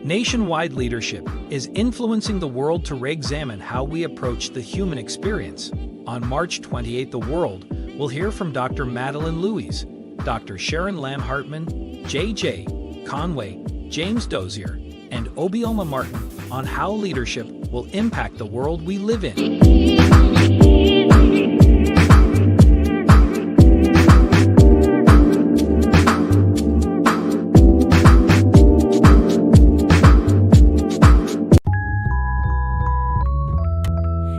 Nationwide leadership is influencing the world to re-examine how we approach the human experience. On March 28th, the world will hear from Dr. Madeline Louise, Dr. Sharon Lamb-Hartman, J.J. Conway, James Dozier, and Obioma Martin on how leadership will impact the world we live in.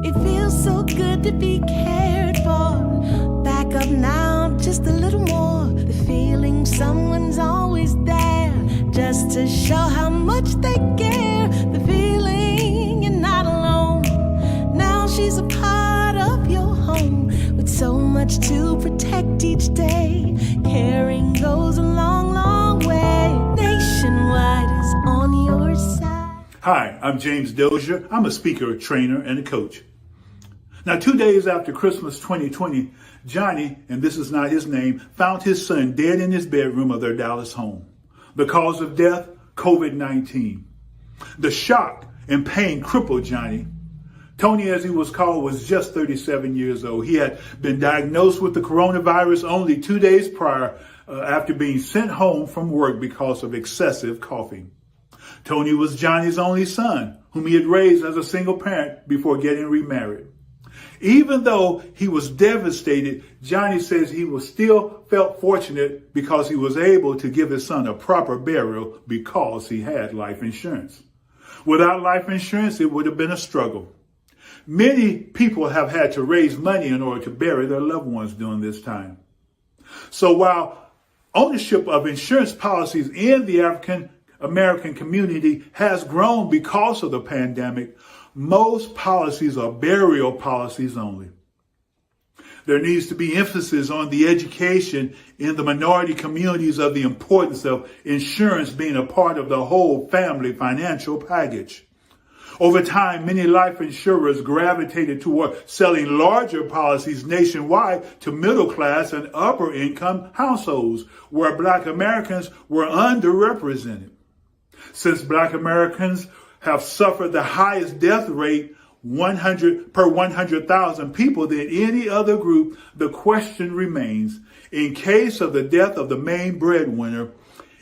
It feels so good to be cared for. Back up now, just a little more. The feeling someone's always there, just to show how much they care. The feeling you're not alone. Now she's a part of your home, with so much to protect each day. Caring goes a long, long way. Nationwide is on your side. Hi, I'm James Dozier. I'm a speaker, a trainer, and a coach. Now, 2 days after Christmas 2020, Johnny, and this is not his name, found his son dead in his bedroom of their Dallas home. The cause of death, COVID-19. The shock and pain crippled Johnny. Tony, as he was called, was just 37 years old. He had been diagnosed with the coronavirus only 2 days prior after being sent home from work because of excessive coughing. Tony was Johnny's only son, whom he had raised as a single parent before getting remarried. Even though he was devastated, Johnny says he was still felt fortunate because he was able to give his son a proper burial because he had life insurance. Without life insurance, it would have been a struggle. Many people have had to raise money in order to bury their loved ones during this time. So while ownership of insurance policies in the African American community has grown because of the pandemic, most policies are burial policies only. There needs to be emphasis on the education in the minority communities of the importance of insurance being a part of the whole family financial package. Over time, many life insurers gravitated toward selling larger policies nationwide to middle class and upper income households where Black Americans were underrepresented. Since Black Americans have suffered the highest death rate 100 per 100,000 people than any other group, the question remains, in case of the death of the main breadwinner,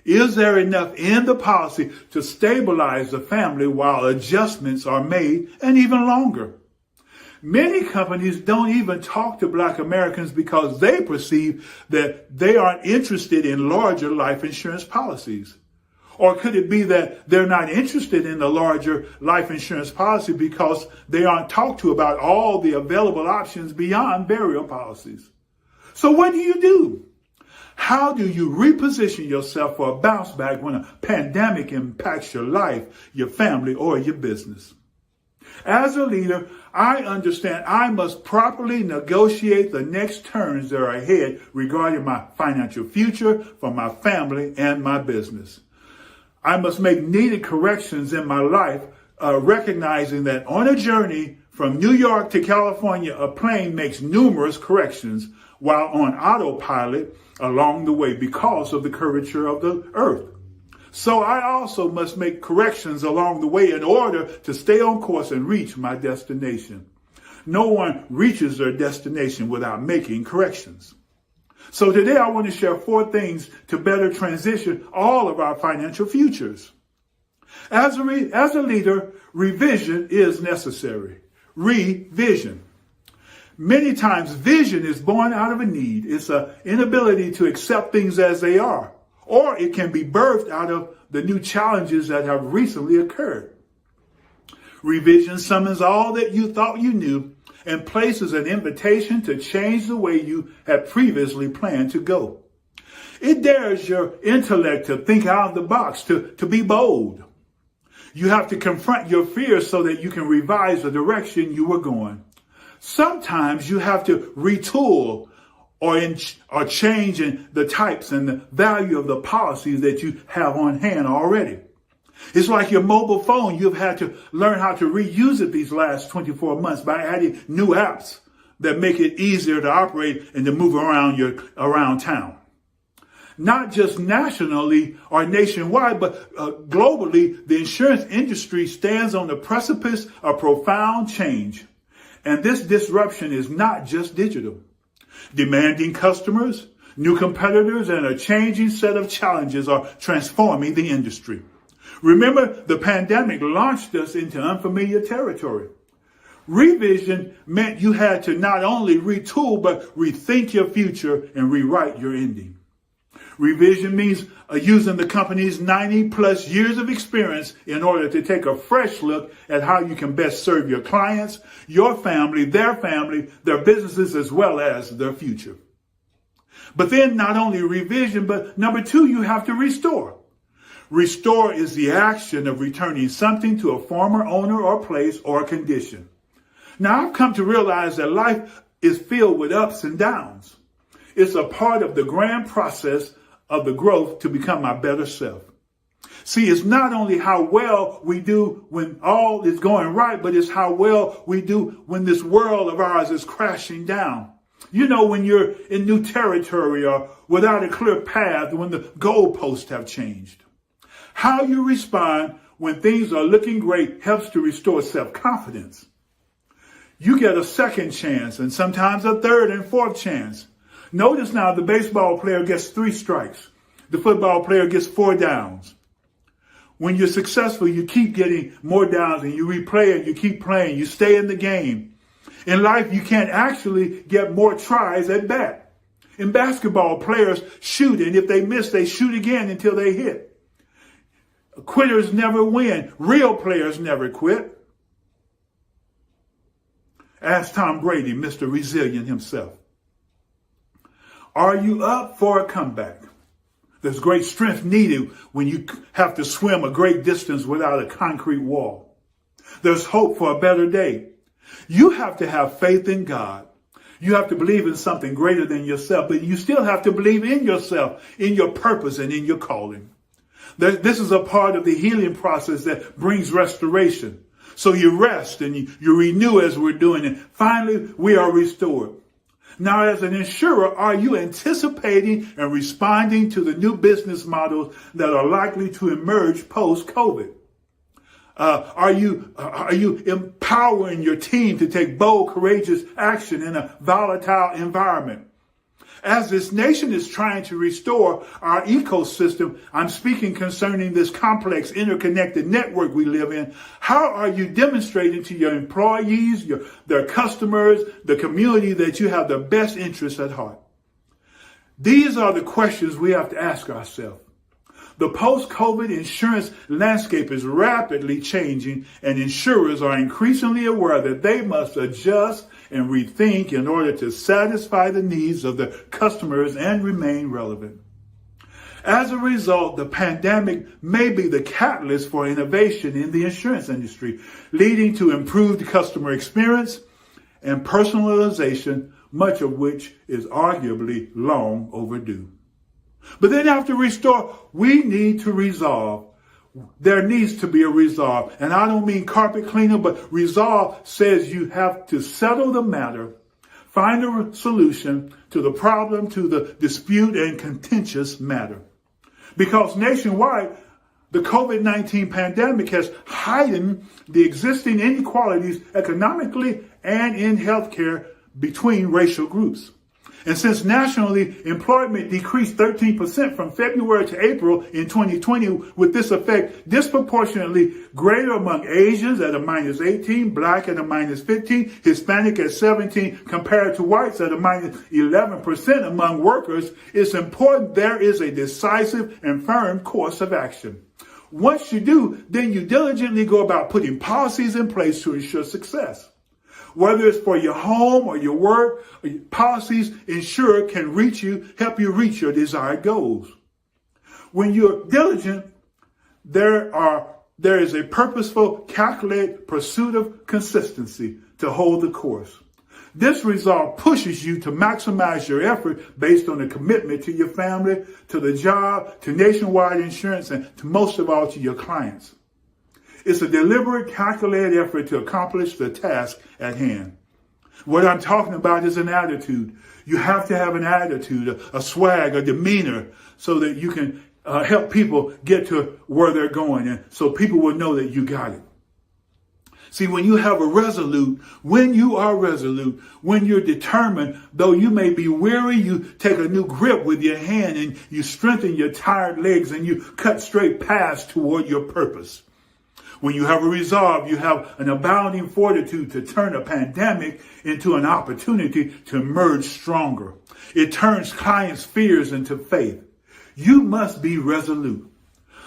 is there enough in the policy to stabilize the family while adjustments are made and even longer? Many companies don't even talk to Black Americans because they perceive that they aren't interested in larger life insurance policies. Or could it be that they're not interested in the larger life insurance policy because they aren't talked to about all the available options beyond burial policies? So what do you do? How do you reposition yourself for a bounce back when a pandemic impacts your life, your family, or your business? As a leader, I understand I must properly negotiate the next turns that are ahead regarding my financial future for my family and my business. I must make needed corrections in my life, recognizing that on a journey from New York to California, a plane makes numerous corrections while on autopilot along the way because of the curvature of the earth. So I also must make corrections along the way in order to stay on course and reach my destination. No one reaches their destination without making corrections. So today I want to share 4 things to better transition all of our financial futures. As a leader, revision is necessary. Revision. Many times vision is born out of a need. It's an inability to accept things as they are, or it can be birthed out of the new challenges that have recently occurred. Revision summons all that you thought you knew and places an invitation to change the way you had previously planned to go. It dares your intellect to think out of the box, to be bold. You have to confront your fears so that you can revise the direction you were going. Sometimes you have to retool or change in the types and the value of the policies that you have on hand already. It's like your mobile phone. You've had to learn how to reuse it these last 24 months by adding new apps that make it easier to operate and to move around town. Not just nationally or nationwide, but globally, the insurance industry stands on the precipice of profound change. And this disruption is not just digital. Demanding customers, new competitors, and a changing set of challenges are transforming the industry. Remember, the pandemic launched us into unfamiliar territory. Revision meant you had to not only retool, but rethink your future and rewrite your ending. Revision means using the company's 90 plus years of experience in order to take a fresh look at how you can best serve your clients, your family, their businesses, as well as their future. But then not only revision, but number two, you have to restore. Restore is the action of returning something to a former owner or place or condition. Now, I've come to realize that life is filled with ups and downs. It's a part of the grand process of the growth to become our better self. See, it's not only how well we do when all is going right, but it's how well we do when this world of ours is crashing down. You know, when you're in new territory or without a clear path, when the goalposts have changed. How you respond when things are looking great helps to restore self-confidence. You get a second chance and sometimes a third and fourth chance. Notice now the baseball player gets 3 strikes. The football player gets 4 downs. When you're successful, you keep getting more downs and you replay it, you keep playing, you stay in the game. In life, you can't actually get more tries at bat. In basketball, players shoot, and if they miss, they shoot again until they hit. Quitters never win. Real players never quit. Ask Tom Brady, Mr. Resilient himself. Are you up for a comeback? There's great strength needed when you have to swim a great distance without a concrete wall. There's hope for a better day. You have to have faith in God. You have to believe in something greater than yourself, but you still have to believe in yourself, in your purpose, and in your calling. This is a part of the healing process that brings restoration. So you rest and you renew as we're doing it. Finally, we are restored. Now, as an insurer, are you anticipating and responding to the new business models that are likely to emerge post-COVID? Are you empowering your team to take bold, courageous action in a volatile environment? As this nation is trying to restore our ecosystem, I'm speaking concerning this complex, interconnected network we live in. How are you demonstrating to your employees, their customers, the community that you have their best interests at heart? These are the questions we have to ask ourselves. The post-COVID insurance landscape is rapidly changing, and insurers are increasingly aware that they must adjust and rethink in order to satisfy the needs of their customers and remain relevant. As a result, the pandemic may be the catalyst for innovation in the insurance industry, leading to improved customer experience and personalization, much of which is arguably long overdue. But then after restore, we need to resolve. There needs to be a resolve. And I don't mean carpet cleaner, but resolve says you have to settle the matter, find a solution to the problem, to the dispute and contentious matter. Because nationwide, the COVID-19 pandemic has heightened the existing inequalities economically and in healthcare between racial groups. And since nationally employment decreased 13% from February to April in 2020, with this effect disproportionately greater among Asians at a minus 18, Black at a minus 15, Hispanic at 17, compared to whites at a minus 11% among workers, it's important there is a decisive and firm course of action. Once you do, then you diligently go about putting policies in place to ensure success. Whether it's for your home or your work, policies ensure can help you reach your desired goals. When you're diligent, there is a purposeful, calculated pursuit of consistency to hold the course. This resolve pushes you to maximize your effort based on a commitment to your family, to the job, to nationwide insurance, and to most of all to your clients. It's a deliberate, calculated effort to accomplish the task at hand. What I'm talking about is an attitude. You have to have an attitude, a swag, a demeanor, so that you can help people get to where they're going, and so people will know that you got it. See, when you are resolute, when you're determined, though you may be weary, you take a new grip with your hand and you strengthen your tired legs and you cut straight paths toward your purpose. When you have a resolve, you have an abounding fortitude to turn a pandemic into an opportunity to emerge stronger. It turns clients' fears into faith. You must be resolute.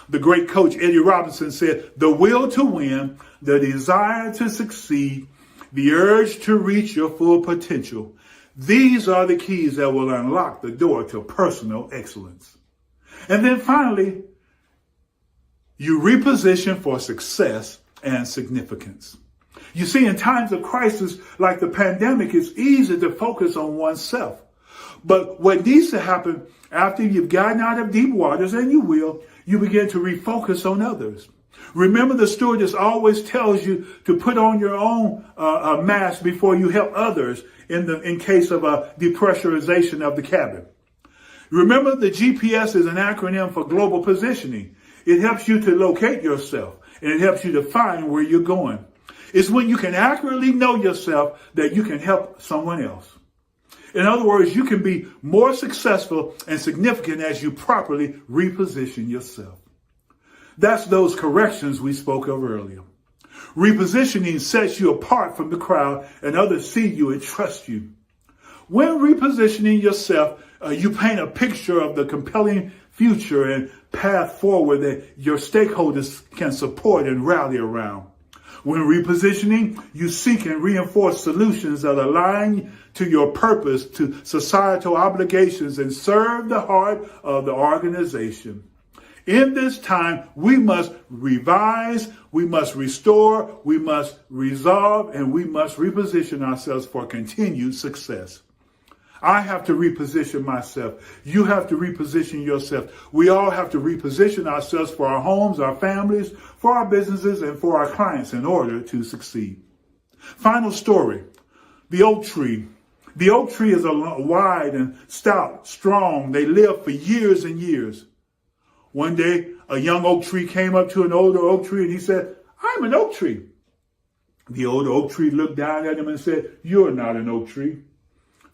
The great coach Eddie Robinson said, the will to win, the desire to succeed, the urge to reach your full potential. These are the keys that will unlock the door to personal excellence. And then finally, you reposition for success and significance. You see, in times of crisis like the pandemic, it's easy to focus on oneself. But what needs to happen after you've gotten out of deep waters, and you will, you begin to refocus on others. Remember, the stewardess always tells you to put on your own mask before you help others in case of a depressurization of the cabin. Remember, the GPS is an acronym for global positioning. It helps you to locate yourself, and it helps you to find where you're going. It's when you can accurately know yourself that you can help someone else. In other words, you can be more successful and significant as you properly reposition yourself. That's those corrections we spoke of earlier. Repositioning sets you apart from the crowd and others see you and trust you. When repositioning yourself, you paint a picture of the compelling future and path forward that your stakeholders can support and rally around. When repositioning, you seek and reinforce solutions that align to your purpose, to societal obligations, and serve the heart of the organization. In this time, we must revise, we must restore, we must resolve, and we must reposition ourselves for continued success. I have to reposition myself. You have to reposition yourself. We all have to reposition ourselves for our homes, our families, for our businesses, and for our clients in order to succeed. Final story. The oak tree. The oak tree is wide and stout, strong. They live for years and years. One day, a young oak tree came up to an older oak tree and he said, "I'm an oak tree." The older oak tree looked down at him and said, "You're not an oak tree."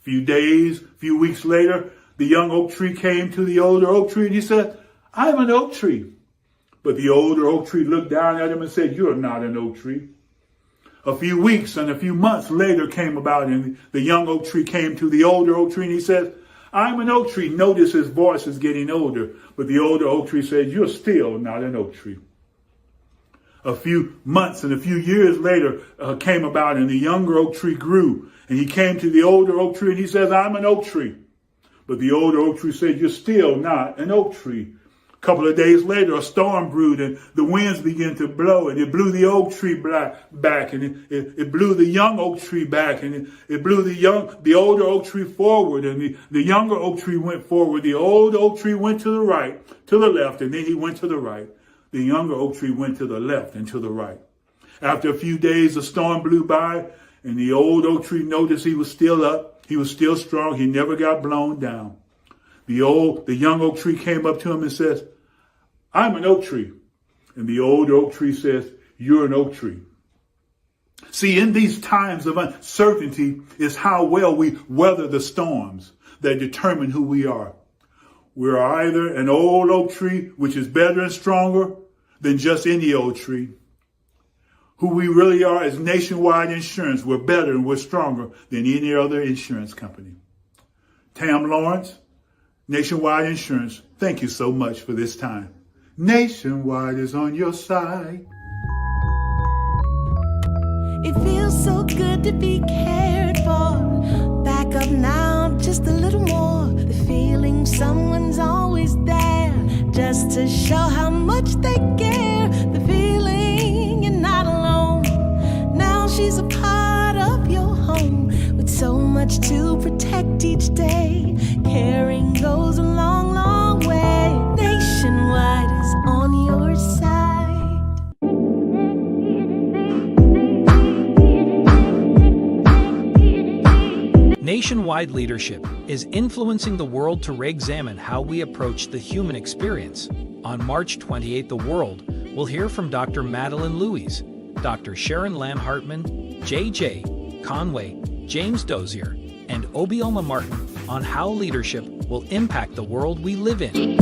Few weeks later, the young oak tree came to the older oak tree and he said, "I'm an oak tree." But the older oak tree looked down at him and said, "You're not an oak tree." A few weeks and a few months later came about and the young oak tree came to the older oak tree and he said, "I'm an oak tree." Notice his voice is getting older, but the older oak tree said, "You're still not an oak tree." A few months and a few years later came about and the younger oak tree grew and he came to the older oak tree and he says, "I'm an oak tree." But the older oak tree said, "You're still not an oak tree." A couple of days later, a storm brewed and the winds began to blow and it blew the oak tree back and it blew the young oak tree back and it blew the older oak tree forward and the younger oak tree went forward. The old oak tree went to the right, to the left, and then he went to the right. The younger oak tree went to the left and to the right. After a few days, the storm blew by and the old oak tree noticed he was still up. He was still strong. He never got blown down. The young oak tree came up to him and says, "I'm an oak tree." And the old oak tree says, "You're an oak tree." See, in these times of uncertainty is how well we weather the storms that determine who we are. We're either an old oak tree, which is better and stronger than just any old tree. Who we really are is Nationwide Insurance. We're better and we're stronger than any other insurance company. Tam Lawrence, Nationwide Insurance, thank you so much for this time. Nationwide is on your side. It feels so good to be cared for. Back up now, just a little more. The feeling someone's always there, just to show how much they care. The feeling you're not alone. Now she's a part of your home, with so much to protect each day. Caring goes a long, long way. Nationwide is on your side. Nationwide leadership is influencing the world to re-examine how we approach the human experience. On March 28, the world will hear from Dr. Madeline Louise, Dr. Sharon Lamb-Hartman, J.J. Conway, James Dozier, and Obioma Martin on how leadership will impact the world we live in.